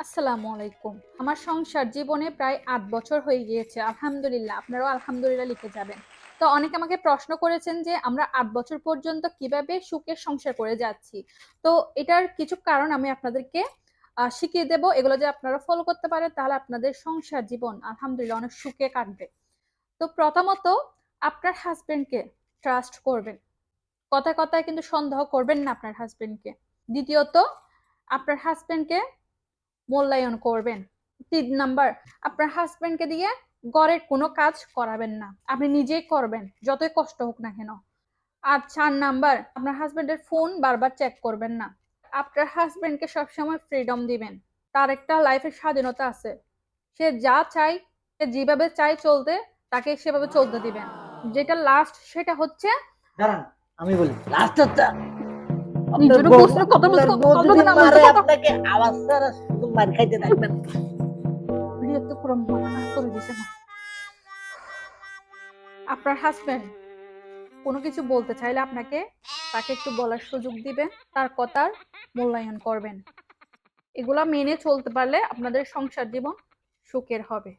আসসালামু আলাইকুম। আমার সংসার জীবনে প্রায় ৮ বছর হয়ে গিয়েছে। আলহামদুলিল্লাহ। আপনারাও আলহামদুলিল্লাহ লিখে যাবেন। তো অনেকে আমাকে প্রশ্ন করেছেন যে আমরা ৮ বছর পর্যন্ত কিভাবে সুখের সংসার করে যাচ্ছি। তো এটার কিছু কারণ আমি আপনাদেরকে শিখিয়ে দেব। এগুলো যদি আপনারা ফলো করতে পারেন তাহলে আপনাদের সংসার জীবন আলহামদুলিল্লাহ অনেক সুখে কাটবে। তো প্রথমত আপনার হাসব্যান্ডকে ট্রাস্ট করবেন। কথায় কথায় কিন্তু সন্দেহ করবেন না আপনার হাসব্যান্ডকে। দ্বিতীয়ত আপনার হাসব্যান্ডকে মূল্যায়ন করবেন। ৩ নাম্বার, আপনার হাসব্যান্ডকে দিয়ে ঘরের কোনো কাজ করাবেন না। আপনি নিজেই করবেন, যতই কষ্ট হোক না কেন। আর ৪ নাম্বার, আপনার হাসব্যান্ডের ফোন বারবার চেক করবেন না। আপনার হাসব্যান্ডকে সবসময় ফ্রিডম দিবেন। তার একটা লাইফের স্বাধীনতা আছে। সে যা চায়, সে যেভাবে চায় চলতে, তাকে সেভাবে চলতে দিবেন। যেটা লাস্ট সেটা হচ্ছে দাঁড়ান, আমি বলি লাস্টটা আপনার নিজেরও বউ প্রশ্ন কত আপনার বউ কত যদি না মারে বলতে আপনাকে আওয়াজ ছাড়া শুধু মার খাইতে থাকবেন। বিরক্ত পুরো মাথা খারাপ করে দিছে না। আপনার হাসব্যান্ড কোনো কিছু বলতে চাইলে আপনাকে তাকে একটু বলার সুযোগ দিবেন, তার কথার মূল্যায়ন করবেন। এগুলা মেনে চলতে পারলে আপনাদের সংসার জীবন সুখের হবে।